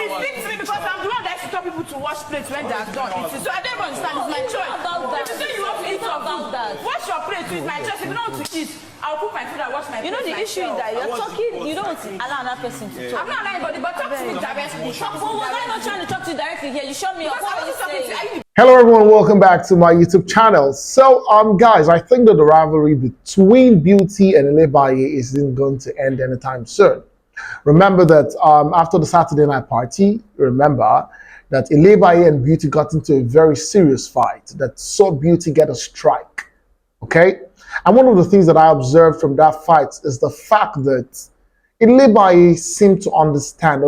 speak to me because I'm the one that used to tell people to wash plates when they are done eating. So I don't understand. It's my choice. If you say you want to eat your food, wash your plate. It's my choice. If you don't want to eat, I'll cook my food and wash my plate. You know the issue is that you're talking. You don't allow another person to talk. I'm not allowing anybody, but talk to me directly. Well, was I not trying to talk to you directly here? You showed me your phone. Hello everyone, welcome back to my YouTube channel. So guys, I think that the rivalry between Beauty and Ilebaye isn't going to end anytime soon. Remember that after the Saturday night party, remember that Ilebaye and Beauty got into a very serious fight that saw Beauty get a strike. Okay? And one of the things that I observed from that fight is the fact that Ilebaye seems to understand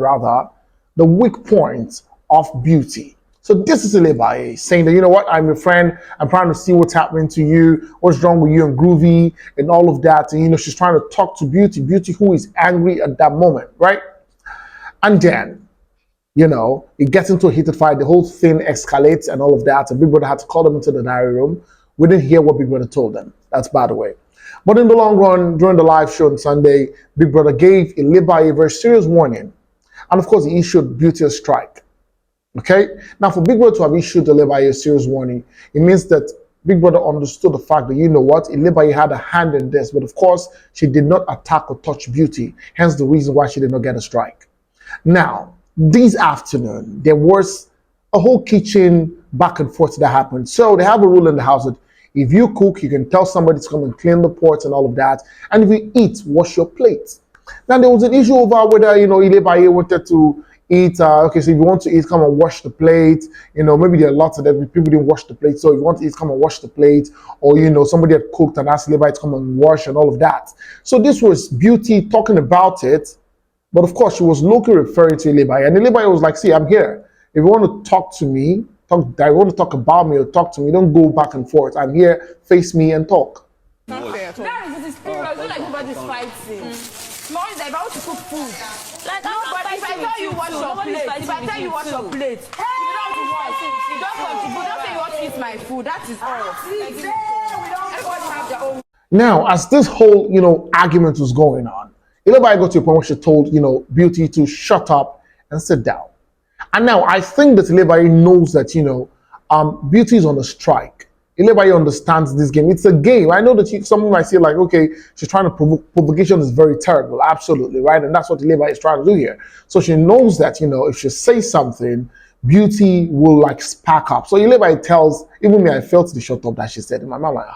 rather, the weak point of Beauty. So this is Ilebaye saying that, you know what, I'm your friend, I'm trying to see what's happening to you, what's wrong with you and Groovy and all of that. And, you know, she's trying to talk to Beauty who is angry at that moment, right? And then, you know, it gets into a heated fight, the whole thing escalates and all of that. And Big Brother had to call them into the diary room. We didn't hear what Big Brother told them. That's by the way. But in the long run, during the live show on Sunday, Big Brother gave Ilebaye a very serious warning. And of course, he issued Beauty a strike. Okay, now for Big Brother to have issued Ilebaye a serious warning, it means that Big Brother understood the fact that, you know what, Ilebaye had a hand in this, but of course, she did not attack or touch Beauty, hence the reason why she did not get a strike. Now, this afternoon, there was a whole kitchen back and forth that happened. So they have a rule in the house that if you cook, you can tell somebody to come and clean the pots and all of that, and if you eat, wash your plate. Now, there was an issue over whether, you know, Ilebaye wanted to eat, okay, so if you want to eat, come and wash the plate. You know, maybe there are lots of them, people didn't wash the plate. So if you want to eat, come and wash the plate. Or, you know, somebody had cooked and asked Ilebaye to come and wash and all of that. So this was Beauty talking about it. But of course, she was locally referring to Ilebaye. And Ilebaye was like, see, I'm here. If you want to talk to me, you want to talk about me or talk to me, don't go back and forth. I'm here, face me and talk. That is the spirit. It's not like nobody's fighting. No, it's like I want to cook food. Like, but if I tell you wash your plate, if I tell you wash your plate, you don't wash. Don't contribute. Don't say you want to eat my food. That is all. Everybody have their own. Now, as this whole, you know, argument was going on, Ilebaye got to a point where she told, you know, Beauty to shut up and sit down. And now I think that Ilebaye knows that, you know, Beauty is on a strike. Ilebaye understands this game. It's a game. I know that someone might say like, okay, she's trying to provoke. Provocation is very terrible. Absolutely, right? And that's what Ilebaye is trying to do here. So she knows that, you know, if she says something, Beauty will like spark up. So Ilebaye tells, even me, I felt the shut up that she said in my mind, like,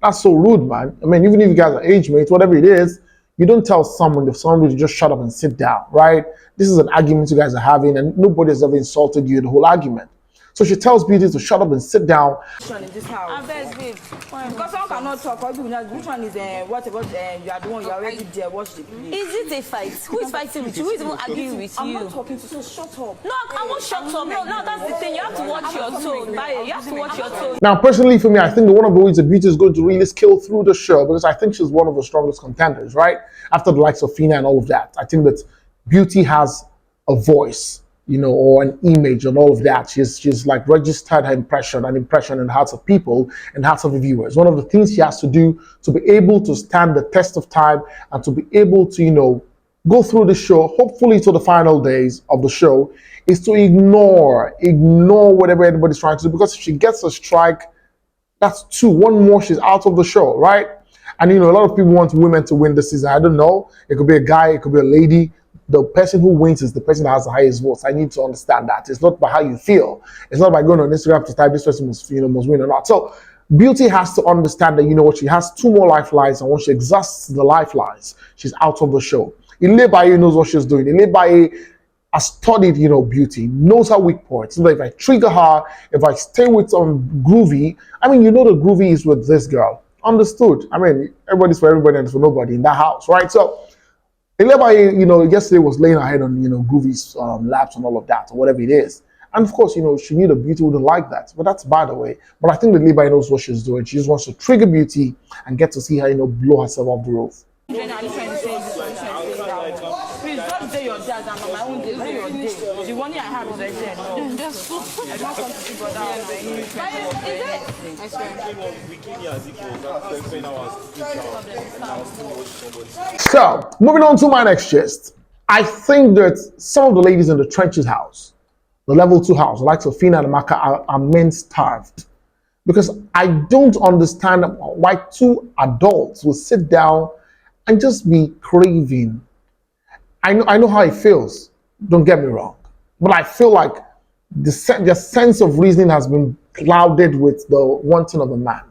that's so rude, man. I mean, even if you guys are age mates, whatever it is, you don't tell someone to just shut up and sit down, right? This is an argument you guys are having and nobody has ever insulted you in the whole argument. So she tells Beauty to shut up and sit down. In this house. Because someone cannot talk. Which one is what about you are the one you are already there? Watch the play. Is it a fight? Who is fighting with you? Who is even arguing with you? I'm not talking to you, so shut up. No, I won't shut up. No, that's the thing. You have to watch your tone. You have to watch your tone. Now, personally, for me, I think that one of the ways that Beauty is going to really scale through the show, because I think she's one of the strongest contenders, right? After the likes of Phyna and all of that. I think that Beauty has a voice, you know, or an image and all of that. She's like registered her impression in the hearts of people and hearts of the viewers. One of the things she has to do to be able to stand the test of time and to be able to, you know, go through the show, hopefully to the final days of the show, is to ignore whatever anybody's trying to do. Because if she gets a strike, that's two. One more, she's out of the show, right? And, you know, a lot of people want women to win this season. I don't know. It could be a guy, it could be a lady. The person who wins is the person that has the highest votes. I need to understand that. It's not by how you feel. It's not by going on Instagram to type this person must win or not. So Beauty has to understand that, you know what, she has two more lifelines, and when she exhausts the lifelines, she's out of the show. Ilebaye knows what she's doing. Ilebaye has studied, you know, Beauty, knows her weak points. So if I trigger her, if I stay with Groovy, I mean, you know, the Groovy is with this girl. Understood. I mean, everybody's for everybody and for nobody in that house, right? So Ilebaye, you know, yesterday was laying her head on, you know, Groovy's laps and all of that, or whatever it is. And of course, you know, she knew that Beauty wouldn't like that. But that's by the way. But I think that Ilebaye knows what she's doing. She just wants to trigger Beauty and get to see her, you know, blow herself off the roof. Please don't say your dad. I'm on my own day. Say your day. The one I have is right there. No. I don't come to see brother. So, moving on to my next gist. I think that some of the ladies in the trenches house, the level 2 house, the likes of Phyna and Amaka, are men starved. Because I don't understand why 2 adults will sit down and just be craving. I know how it feels, don't get me wrong. But I feel like the sense of reasoning has been clouded with the wanting of a man.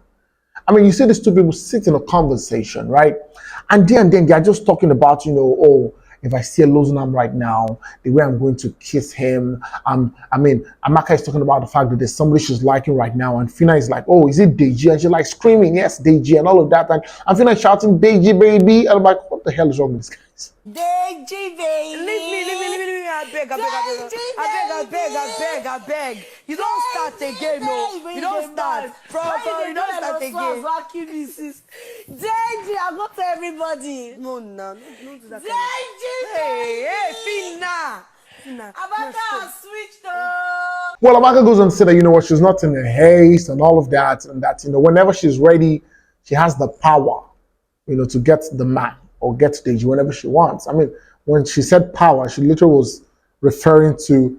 I mean, you see these 2 people sit in a conversation, right? And then they're just talking about, oh, if I see a Lozunam right now, the way I'm going to kiss him. I mean, Amaka is talking about the fact that there's somebody she's liking right now, and Phyna is like, oh, is it Deji? And she's like screaming, yes, Deji, and all of that. And Phyna is shouting, Deji, baby. And I'm like, what the hell is wrong with these guys? Deji, baby. Leave me. I beg. You don't start again, no. You don't start. Proper, you don't start again. Deji, I go to everybody. No, don't do that. Deji, Hey, Phyna. Amaka has switched up. Well, Amaka goes on to say that, she's not in a haste and all of that, and that, whenever she's ready, she has the power, to get the man or get Deji whenever she wants. I mean, when she said power, she literally was referring to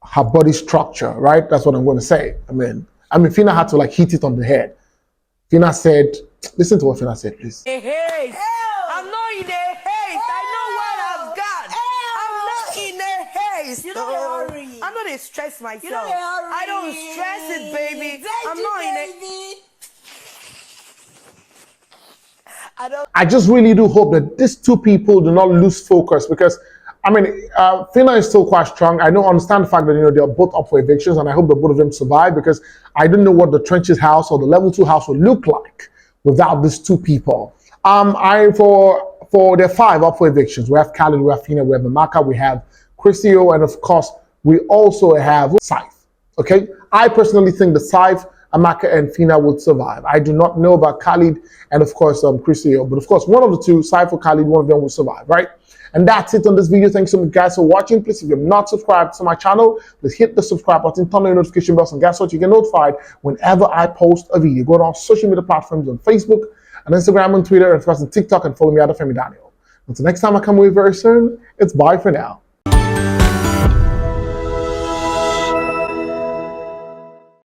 her body structure, right? That's what I'm going to say. I mean, Phyna had to hit it on the head. Phyna said, listen to what Phyna said, please. A haste. I'm not in a haste. I know what I've got. I'm not in a haste. You don't hurry. I'm not a stress myself. You don't hurry. I don't stress it, baby. Deji, I'm not in a. baby. I just really do hope that these 2 people do not lose focus, because Phyna is still quite strong. I don't understand the fact that they're both up for evictions, and I hope that both of them survive, because I don't know what the trenches house or the level 2 house would look like without these 2 people. For their 5 up for evictions, we have Khalid, we have Phyna, we have Amaka, we have Chrisio, and of course we also have Saif. Okay, I personally think the Saif, Amaka, and Phyna would survive. I do not know about Khalid and of course Chrisio, but of course one of the 2, Saif or Khalid, one of them will survive, right? And that's it on this video. Thanks so much, guys, for watching. Please, if you're not subscribed to my channel, please hit the subscribe button, turn on your notification bells, and guess what? You get notified whenever I post a video. Go to our social media platforms on Facebook and Instagram and Twitter, and of course on TikTok, and follow me at Olufemi Daniel. Until next time I come with you very soon, it's bye for now.